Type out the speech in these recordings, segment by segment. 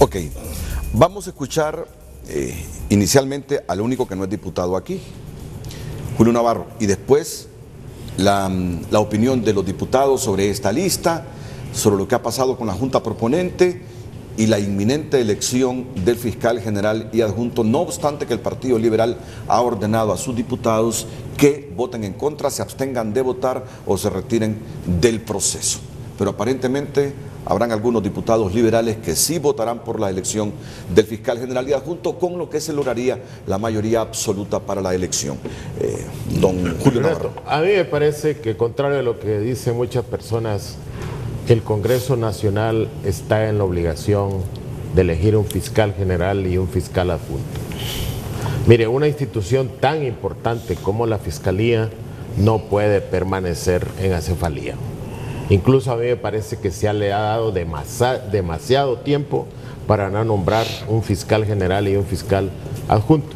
Ok, vamos a escuchar inicialmente al único que no es diputado aquí, Julio Navarro, y después la opinión de los diputados sobre esta lista, sobre lo que ha pasado con la Junta Proponente y la inminente elección del fiscal general y adjunto, no obstante que el Partido Liberal ha ordenado a sus diputados que voten en contra, se abstengan de votar o se retiren del proceso. Pero aparentemente habrán algunos diputados liberales que sí votarán por la elección del fiscal general y adjunto, con lo que se lograría la mayoría absoluta para la elección. Don Julio Navarro. A mí me parece que, contrario a lo que dicen muchas personas, el Congreso Nacional está en la obligación de elegir un fiscal general y un fiscal adjunto. Mire, una institución tan importante como la Fiscalía no puede permanecer en acefalía. Incluso a mí me parece que le ha dado demasiado tiempo para no nombrar un fiscal general y un fiscal adjunto.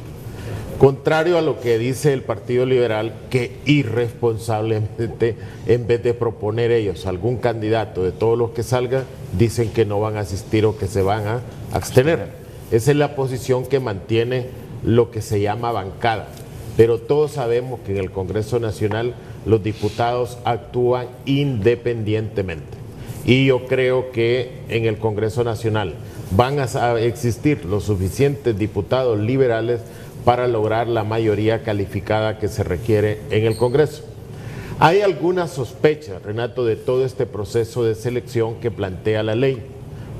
Contrario a lo que dice el Partido Liberal, que irresponsablemente, en vez de proponer ellos algún candidato de todos los que salgan, dicen que no van a asistir o que se van a abstener. Esa es la posición que mantiene lo que se llama bancada. Pero todos sabemos que en el Congreso Nacional los diputados actúan independientemente. Y yo creo que en el Congreso Nacional van a existir los suficientes diputados liberales para lograr la mayoría calificada que se requiere en el Congreso. Hay algunas sospechas, Renato, de todo este proceso de selección que plantea la ley.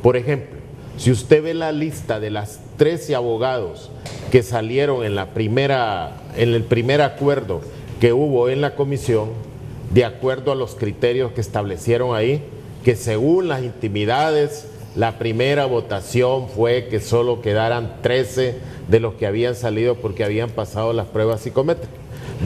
Por ejemplo, si usted ve la lista de las 13 abogados que salieron en el primer acuerdo que hubo en la comisión, de acuerdo a los criterios que establecieron ahí, que según las intimidades, la primera votación fue que solo quedaran 13 de los que habían salido porque habían pasado las pruebas psicométricas.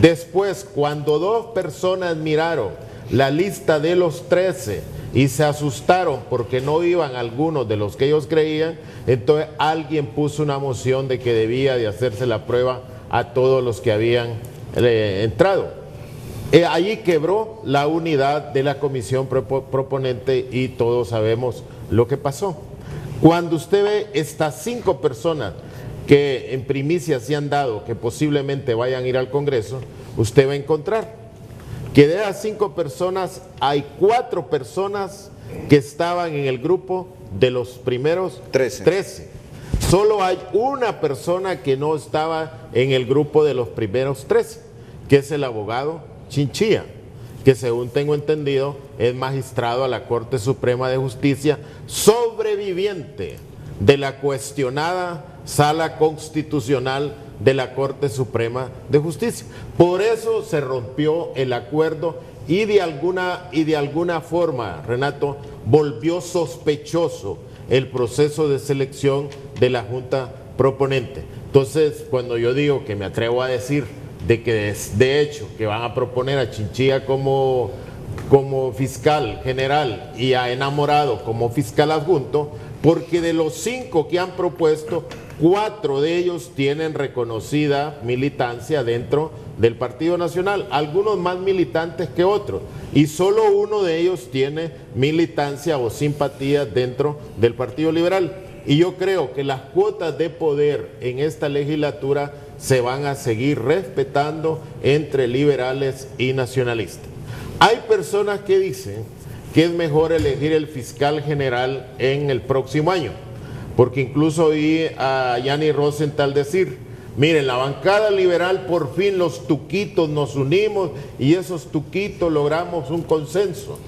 Después, cuando 2 personas miraron la lista de los 13 y se asustaron porque no iban algunos de los que ellos creían, entonces alguien puso una moción de que debía de hacerse la prueba a todos los que habían entrado. Allí quebró la unidad de la comisión proponente y todos sabemos lo que pasó. Cuando usted ve estas 5 personas que en primicia se han dado que posiblemente vayan a ir al Congreso, usted va a encontrar que de esas 5 personas hay 4 personas que estaban en el grupo de los primeros 13. Solo hay una persona que no estaba en el grupo de los primeros 13, que es el abogado Chinchilla, que según tengo entendido es magistrado a la Corte Suprema de Justicia, sobreviviente de la cuestionada Sala Constitucional de la Corte Suprema de Justicia. Por eso se rompió el acuerdo y de alguna forma, Renato, volvió sospechoso el proceso de selección de la Junta Proponente. Entonces, cuando yo digo que me atrevo a decir de que de hecho que van a proponer a Chinchilla como fiscal general y a Enamorado como fiscal adjunto, porque de los 5 que han propuesto, 4 de ellos tienen reconocida militancia dentro del Partido Nacional, algunos más militantes que otros, y solo uno de ellos tiene militancia o simpatía dentro del Partido Liberal. Y yo creo que las cuotas de poder en esta legislatura se van a seguir respetando entre liberales y nacionalistas. Hay personas que dicen que es mejor elegir el fiscal general en el próximo año, porque incluso oí a Yanni Rosenthal decir: miren, la bancada liberal por fin los tuquitos nos unimos y esos tuquitos logramos un consenso.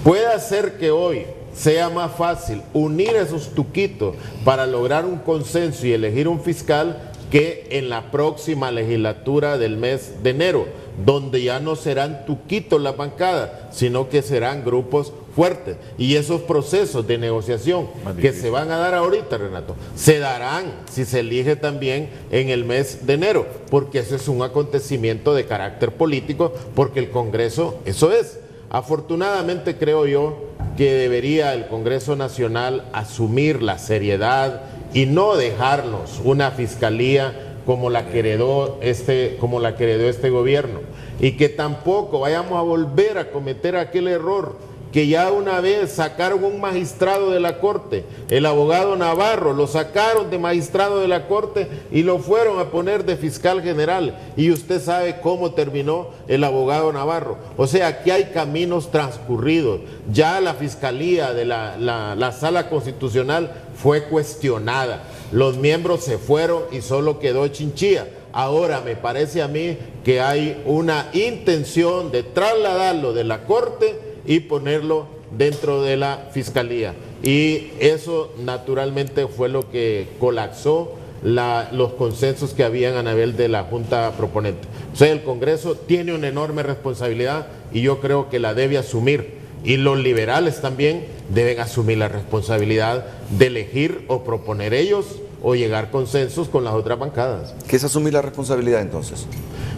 Puede ser que hoy sea más fácil unir esos tuquitos para lograr un consenso y elegir un fiscal que en la próxima legislatura del mes de enero, donde ya no serán tuquitos las bancadas, sino que serán grupos fuertes. Y esos procesos de negociación que se van a dar ahorita, Renato, se darán si se elige también en el mes de enero, porque ese es un acontecimiento de carácter político, porque el Congreso, eso es. Afortunadamente creo yo que debería el Congreso Nacional asumir la seriedad y no dejarnos una fiscalía como la que heredó este gobierno, y que tampoco vayamos a volver a cometer aquel error que ya una vez sacaron un magistrado de la Corte, el abogado Navarro, lo sacaron de magistrado de la Corte y lo fueron a poner de fiscal general. Y usted sabe cómo terminó el abogado Navarro. O sea, aquí hay caminos transcurridos. Ya la fiscalía de la Sala Constitucional fue cuestionada. Los miembros se fueron y solo quedó Chinchilla. Ahora me parece a mí que hay una intención de trasladarlo de la Corte y ponerlo dentro de la Fiscalía. Y eso naturalmente fue lo que colapsó los consensos que habían a nivel de la Junta Proponente. O sea, el Congreso tiene una enorme responsabilidad y yo creo que la debe asumir. Y los liberales también deben asumir la responsabilidad de elegir o proponer ellos o llegar a consensos con las otras bancadas. ¿Qué es asumir la responsabilidad entonces?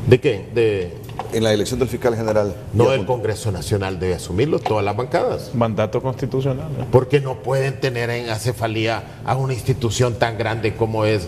¿De qué? En la elección del fiscal general. No, el Congreso Nacional debe asumirlo, todas las bancadas. Mandato constitucional. Porque no pueden tener en acefalía a una institución tan grande como es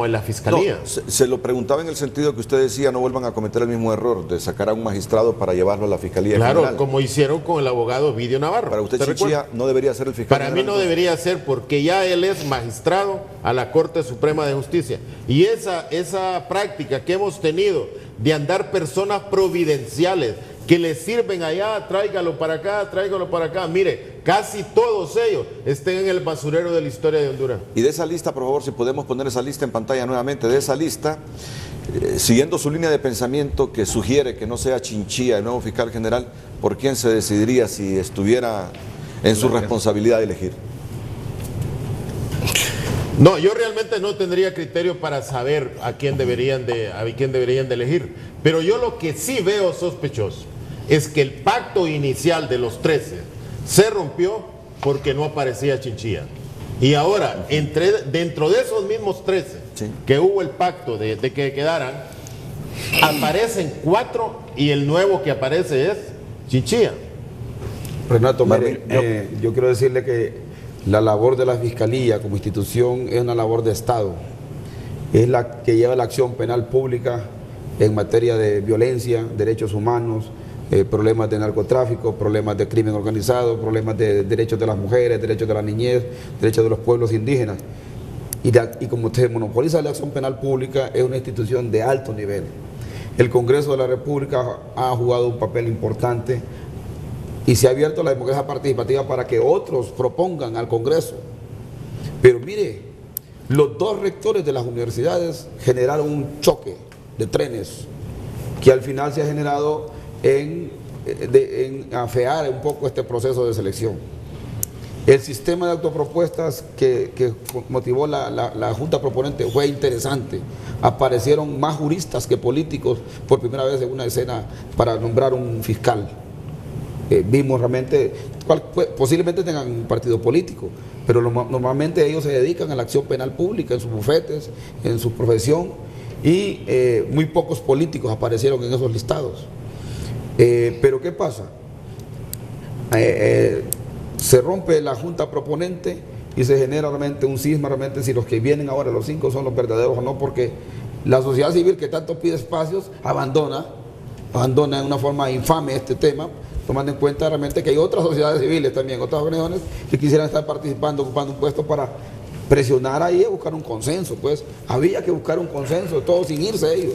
la Fiscalía. No, se lo preguntaba en el sentido que usted decía, no vuelvan a cometer el mismo error de sacar a un magistrado para llevarlo a la Fiscalía Claro, general. Como hicieron con el abogado Ovidio Navarro. Para usted, Chinchilla, no debería ser el fiscal Para general. mí no debería ser, porque ya él es magistrado a la Corte Suprema de Justicia. Y esa práctica que hemos tenido de andar personas providenciales que le sirven allá, tráigalo para acá. Mire, casi todos ellos estén en el basurero de la historia de Honduras. Y de esa lista, por favor, si podemos poner esa lista en pantalla nuevamente, de esa lista, siguiendo su línea de pensamiento que sugiere que no sea Chinchilla el nuevo fiscal general, ¿por quién se decidiría si estuviera en su responsabilidad de elegir? No, yo realmente no tendría criterio para saber a quién deberían de elegir. Pero yo lo que sí veo sospechoso es que el pacto inicial de los 13 se rompió porque no aparecía Chinchilla. Y ahora, dentro de esos mismos 13 sí, que hubo el pacto de que quedaran, aparecen 4 y el nuevo que aparece es Chinchilla. Renato, mire, yo quiero decirle que la labor de la Fiscalía como institución es una labor de Estado. Es la que lleva la acción penal pública en materia de violencia, derechos humanos, problemas de narcotráfico, problemas de crimen organizado, problemas de derechos de las mujeres, derechos de la niñez, derechos de los pueblos indígenas. Y como se monopoliza la acción penal pública, es una institución de alto nivel. El Congreso de la República ha jugado un papel importante y se ha abierto la democracia participativa para que otros propongan al Congreso. Pero mire, los 2 rectores de las universidades generaron un choque de trenes que al final se ha generado en afear un poco este proceso de selección. El sistema de autopropuestas que motivó la Junta Proponente fue interesante. Aparecieron más juristas que políticos por primera vez en una escena para nombrar un fiscal. Vimos realmente, posiblemente tengan un partido político, pero normalmente ellos se dedican a la acción penal pública en sus bufetes, en su profesión, y muy pocos políticos aparecieron en esos listados. Pero ¿qué pasa? Se rompe la Junta Proponente y se genera realmente un cisma, realmente si los que vienen ahora, los 5, son los verdaderos o no, porque la sociedad civil que tanto pide espacios abandona de una forma infame este tema, tomando en cuenta realmente que hay otras sociedades civiles también, otras organizaciones que quisieran estar participando, ocupando un puesto para presionar ahí a buscar un consenso. Pues había que buscar un consenso, todos sin irse ellos.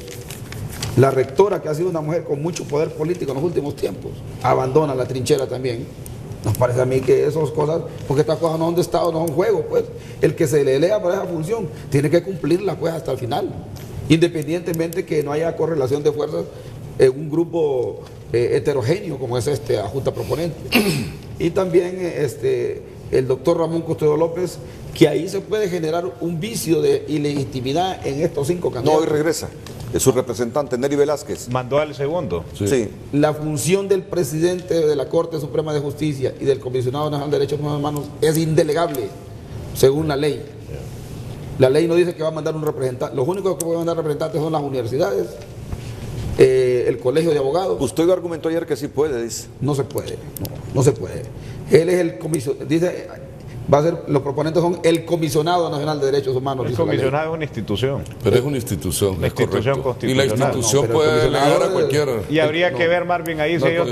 La rectora, que ha sido una mujer con mucho poder político en los últimos tiempos, abandona la trinchera también. Nos parece a mí que esas cosas, porque estas cosas no son de Estado, no son juegos, pues. El que se le eleva para esa función tiene que cumplirla, pues, hasta el final, independientemente que no haya correlación de fuerzas en un grupo heterogéneo como es a Junta Proponente. Y también el doctor Ramón Custodio López, que ahí se puede generar un vicio de ilegitimidad en estos 5 candidatos. No, hoy regresa. Es su representante, Neri Velázquez. Mandó al segundo. Sí. La función del presidente de la Corte Suprema de Justicia y del Comisionado Nacional de Derechos Humanos es indelegable, según la ley. La ley no dice que va a mandar un representante. Los únicos que pueden mandar representantes son las universidades, el colegio de abogados. Usted argumentó ayer que sí puede, dice. No se puede, no se puede. Él es el comisionado, dice, va a ser, los proponentes son el Comisionado Nacional de Derechos Humanos. El comisionado es una institución. Pero es una institución, Una es institución correcto. Y la constitucional. institución No, pero el puede comisionado delegar a es- cualquiera. Y habría que ver, Marvin, ahí si ellos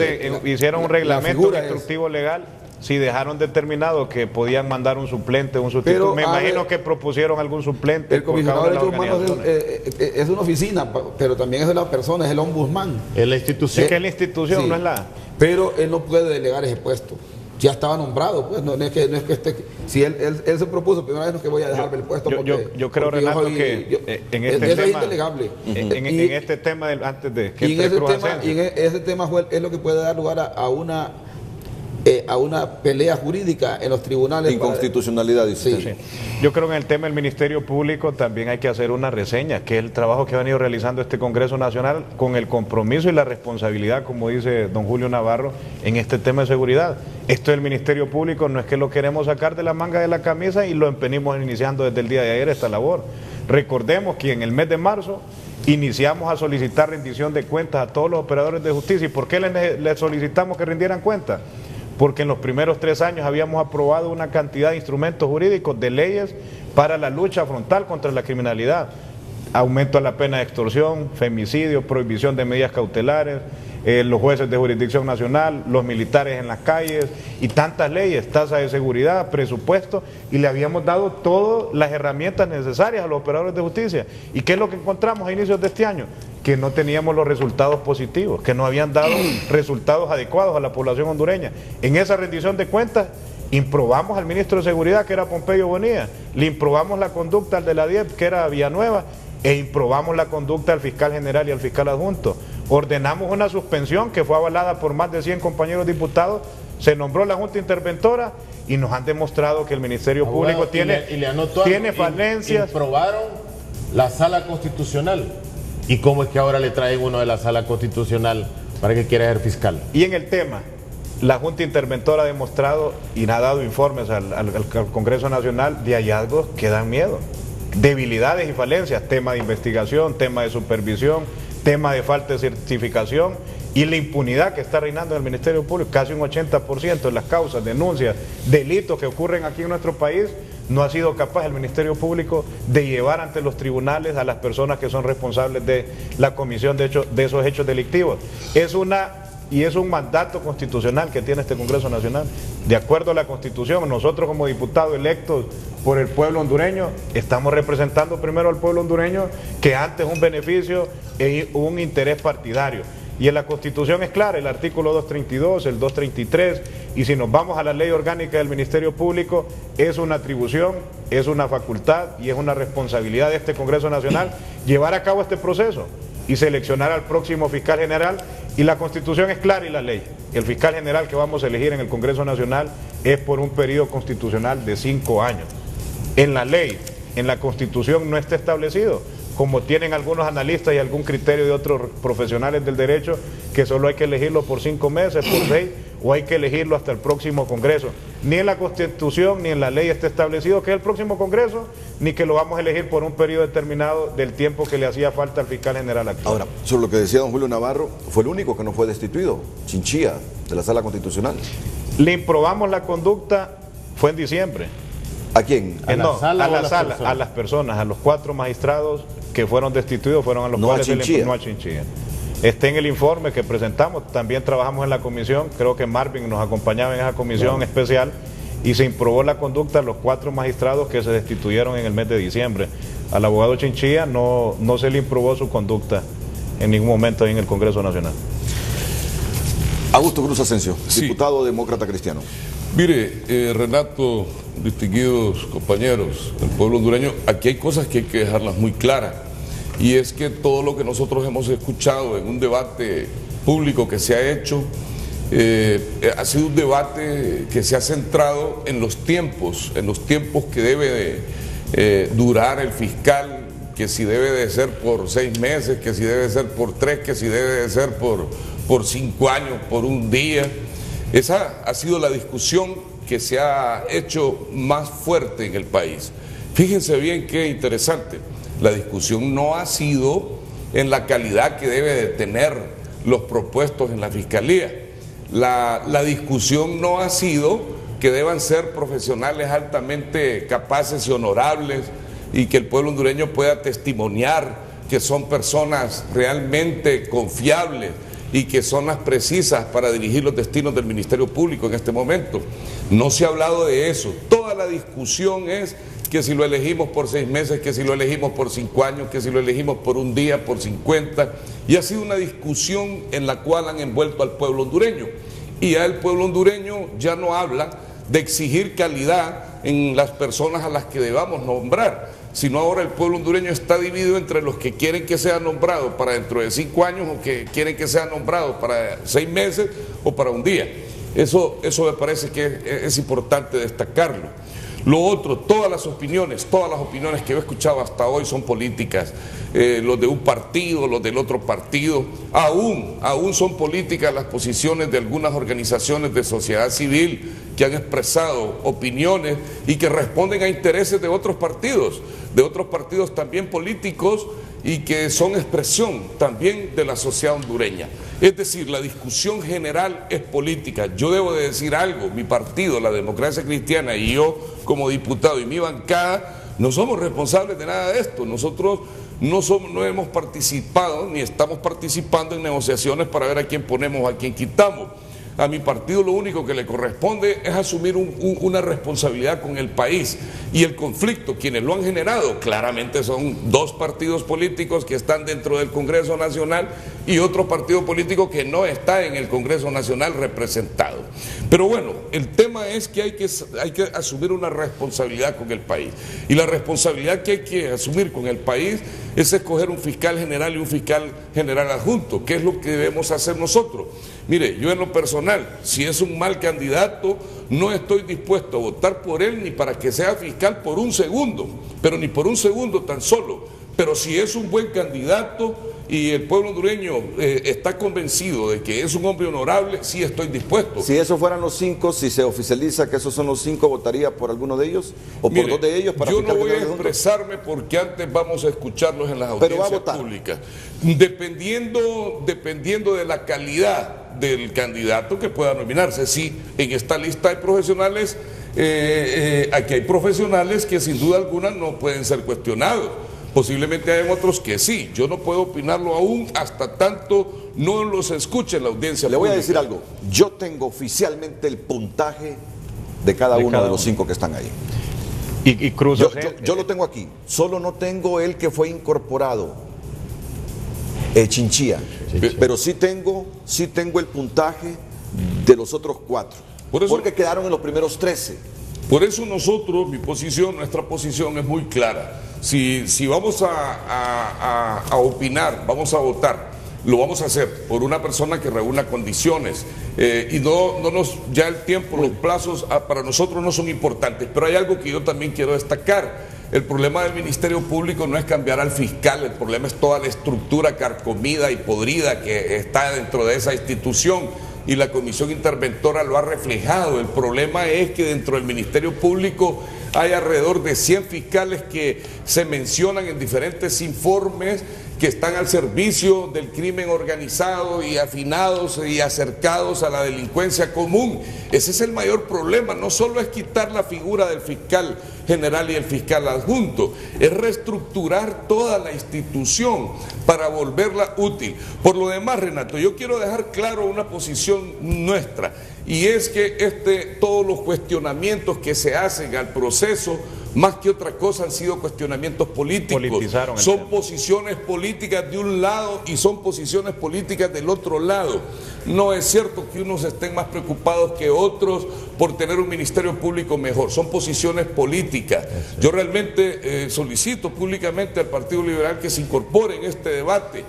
hicieron un la reglamento figura es- instructivo legal, si dejaron determinado que podían mandar un suplente, un sustituto. Pero, Me a imagino ver, que propusieron algún suplente. El por Comisionado cada de una Derechos las Humanos organizaciones. es una oficina, pero también es la persona, es el ombudsman. Es la institución. Es que es la institución, Sí. no es la... Pero él no puede delegar ese puesto. Ya estaba nombrado, pues no es que esté. Si él se propuso, primera vez no es que voy a dejarme el puesto. Yo creo, porque Renato, soy- que en este eso es tema, indelegable. en Y- este tema, antes de que Y en entre ese Cruz tema, Asensio, ese tema es lo que puede dar lugar a una pelea jurídica en los tribunales. Inconstitucionalidad, dice Sí. usted. sí. Yo creo que en el tema del Ministerio Público también hay que hacer una reseña, que es el trabajo que ha venido realizando este Congreso Nacional con el compromiso y la responsabilidad, como dice don Julio Navarro, en este tema de seguridad. Esto del Ministerio Público no es que lo queremos sacar de la manga de la camisa y lo empenimos iniciando desde el día de ayer esta labor. Recordemos que en el mes de marzo iniciamos a solicitar rendición de cuentas a todos los operadores de justicia. ¿Y por qué les solicitamos que rindieran cuentas? Porque en los primeros 3 años habíamos aprobado una cantidad de instrumentos jurídicos, de leyes para la lucha frontal contra la criminalidad. Aumento a la pena de extorsión, femicidio, prohibición de medidas cautelares, los jueces de jurisdicción nacional, los militares en las calles y tantas leyes, tasa de seguridad, presupuesto, y le habíamos dado todas las herramientas necesarias a los operadores de justicia. ¿Y qué es lo que encontramos a inicios de este año? Que no teníamos los resultados positivos, que no habían dado resultados adecuados a la población hondureña. En esa rendición de cuentas improbamos al ministro de Seguridad, que era Pompeyo Bonilla, le improbamos la conducta al de la DIEP, que era Villanueva, e improbamos la conducta al fiscal general y al fiscal adjunto. Ordenamos una suspensión que fue avalada por más de 100 compañeros diputados, se nombró la Junta Interventora y nos han demostrado que el Ministerio Público tiene falencias. Probaron la Sala Constitucional. ¿Y cómo es que ahora le traen uno de la Sala Constitucional para que quiera ser fiscal? Y en el tema, la Junta Interventora ha demostrado y ha dado informes al Congreso Nacional de hallazgos que dan miedo. Debilidades y falencias, tema de investigación, tema de supervisión, tema de falta de certificación y la impunidad que está reinando en el Ministerio Público. Casi un 80% de las causas, denuncias, delitos que ocurren aquí en nuestro país, no ha sido capaz el Ministerio Público de llevar ante los tribunales a las personas que son responsables de la comisión de esos hechos delictivos. Es un mandato constitucional que tiene este Congreso Nacional. De acuerdo a la Constitución, nosotros como diputados electos por el pueblo hondureño, estamos representando primero al pueblo hondureño que antes un beneficio e un interés partidario. Y en la Constitución es clara, el artículo 232, el 233, y si nos vamos a la ley orgánica del Ministerio Público, es una atribución, es una facultad y es una responsabilidad de este Congreso Nacional llevar a cabo este proceso y seleccionar al próximo fiscal general. Y la Constitución es clara y la ley. El fiscal general que vamos a elegir en el Congreso Nacional es por un periodo constitucional de 5 años. En la ley, en la Constitución no está establecido, como tienen algunos analistas y algún criterio de otros profesionales del derecho, que solo hay que elegirlo por 5 meses, por 6, o hay que elegirlo hasta el próximo Congreso. Ni en la Constitución ni en la ley está establecido que es el próximo Congreso, ni que lo vamos a elegir por un periodo determinado del tiempo que le hacía falta al fiscal general actual. Ahora, sobre lo que decía don Julio Navarro, fue el único que no fue destituido, Chinchilla, de la Sala Constitucional. Le improbamos la conducta, fue en diciembre. ¿A quién? ¿A la sala o a las sala, personas? a las personas, a los 4 magistrados que fueron destituidos, fueron a los No cuales a se le Chinchilla. impugnó a Chinchilla. Está en el informe que presentamos, también trabajamos en la comisión, creo que Marvin nos acompañaba en esa comisión especial, y se improbó la conducta a los 4 magistrados que se destituyeron en el mes de diciembre. Al abogado Chinchilla no se le improbó su conducta en ningún momento ahí en el Congreso Nacional. Augusto Cruz Asensio, Sí. diputado demócrata cristiano. Mire, Renato, distinguidos compañeros del pueblo hondureño, aquí hay cosas que hay que dejarlas muy claras. Y es que todo lo que nosotros hemos escuchado en un debate público que se ha hecho, ha sido un debate que se ha centrado en los tiempos que debe de durar el fiscal, que si debe de ser por 6 meses, que si debe de ser por 3, que si debe de ser por 5 años, por un día. Esa ha sido la discusión que se ha hecho más fuerte en el país. Fíjense bien qué interesante, la discusión no ha sido en la calidad que debe de tener los propuestos en la Fiscalía. La discusión no ha sido que deban ser profesionales altamente capaces y honorables y que el pueblo hondureño pueda testimoniar que son personas realmente confiables y que son las precisas para dirigir los destinos del Ministerio Público en este momento. No se ha hablado de eso. Toda la discusión es que si lo elegimos por 6 meses, que si lo elegimos por 5 años, que si lo elegimos por un día, por 50, y ha sido una discusión en la cual han envuelto al pueblo hondureño. Y ya el pueblo hondureño ya no habla de exigir calidad en las personas a las que debamos nombrar, sino ahora el pueblo hondureño está dividido entre los que quieren que sea nombrado para dentro de 5 años o que quieren que sea nombrado para 6 meses o para un día. Eso me parece que es importante destacarlo. Lo otro, todas las opiniones que he escuchado hasta hoy son políticas, los de un partido, los del otro partido, aún son políticas las posiciones de algunas organizaciones de sociedad civil que han expresado opiniones y que responden a intereses de otros partidos también políticos y que son expresión también de la sociedad hondureña. Es decir, la discusión general es política. Yo debo de decir algo, mi partido, la Democracia Cristiana, y yo como diputado y mi bancada, no somos responsables de nada de esto. Nosotros no hemos participado ni estamos participando en negociaciones para ver a quién ponemos, a quién quitamos. A mi partido lo único que le corresponde es asumir una responsabilidad con el país, y el conflicto, quienes lo han generado, claramente son 2 partidos políticos que están dentro del Congreso Nacional y otro partido político que no está en el Congreso Nacional representado. Pero bueno, el tema es que hay que asumir una responsabilidad con el país, y la responsabilidad que hay que asumir con el país es escoger un fiscal general y un fiscal general adjunto, que es lo que debemos hacer nosotros. Mire, yo en lo personal, si es un mal candidato, no estoy dispuesto a votar por él ni para que sea fiscal por un segundo, pero ni por un segundo tan solo. Pero si es un buen candidato y el pueblo hondureño está convencido de que es un hombre honorable, sí estoy dispuesto. Si esos fueran los 5, si se oficializa que esos son los 5, ¿votaría por alguno de ellos? ¿O por 2 de ellos? Para yo no voy a expresarme porque antes vamos a escucharlos en las audiencias públicas. Dependiendo de la calidad del candidato que pueda nominarse. Sí, en esta lista hay profesionales, aquí hay profesionales que sin duda alguna no pueden ser cuestionados. Posiblemente hay otros que sí. Yo no puedo opinarlo aún hasta tanto no los escuche en la audiencia pública. Le voy a decir algo. Yo tengo oficialmente el puntaje de cada uno de los 5 que están ahí. Y Cruz, yo lo tengo aquí. Solo no tengo el que fue incorporado, Chinchilla. Pero sí tengo el puntaje de los otros 4. Porque quedaron en los primeros 13. Por eso nuestra posición es muy clara. Si vamos a opinar, vamos a votar, lo vamos a hacer por una persona que reúna condiciones, y ya el tiempo, los plazos para nosotros no son importantes. Pero hay algo que yo también quiero destacar. El problema del Ministerio Público no es cambiar al fiscal, el problema es toda la estructura carcomida y podrida que está dentro de esa institución, y la Comisión Interventora lo ha reflejado. El problema es que dentro del Ministerio Público hay alrededor de 100 fiscales que se mencionan en diferentes informes, que están al servicio del crimen organizado y afinados y acercados a la delincuencia común. Ese es el mayor problema. No solo es quitar la figura del fiscal general y el fiscal adjunto, es reestructurar toda la institución para volverla útil. Por lo demás, Renato, yo quiero dejar claro una posición nuestra, y es que todos los cuestionamientos que se hacen al proceso, más que otra cosa, han sido cuestionamientos políticos. Son posiciones políticas de un lado y son posiciones políticas del otro lado. No es cierto que unos estén más preocupados que otros por tener un ministerio público mejor. Son posiciones políticas. Yo realmente solicito públicamente al Partido Liberal que se incorpore en este debate,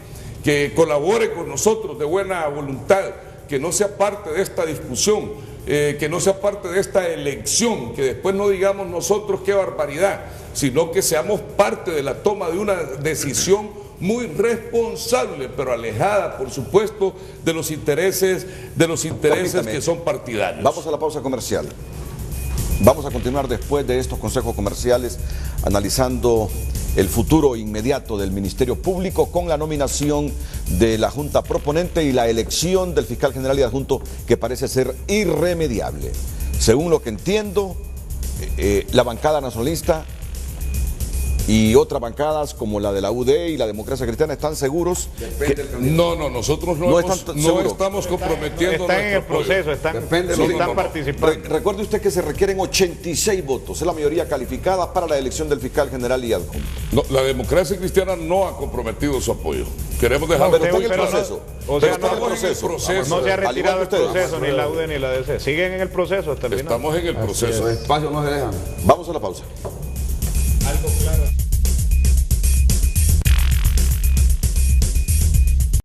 que colabore con nosotros de buena voluntad, que no sea parte de esta discusión, que no sea parte de esta elección, que después no digamos nosotros qué barbaridad, sino que seamos parte de la toma de una decisión muy responsable, pero alejada, por supuesto, de los intereses que son partidarios. Vamos a la pausa comercial. Vamos a continuar después de estos consejos comerciales analizando el futuro inmediato del Ministerio Público con la nominación de la Junta Proponente y la elección del fiscal general y adjunto, que parece ser irremediable. Según lo que entiendo, la bancada nacionalista y otras bancadas como la de la UD y la Democracia Cristiana están seguros que No, nosotros no estamos comprometiendo. Están en el nuestro apoyo. proceso, están participando. Recuerde usted que se requieren 86 votos, es la mayoría calificada para la elección del fiscal general y adjunto. No, la Democracia Cristiana no ha comprometido su apoyo. Queremos dejar Pero está en el pero no- proceso. o sea, Pero está en el no- proceso. No se ha Al igual retirado que el ustedes. proceso, ni la UD ni la DC. Siguen en el proceso hasta el final. Estamos en el proceso. Los espacios no se dejan. Vamos a la pausa. Algo claro.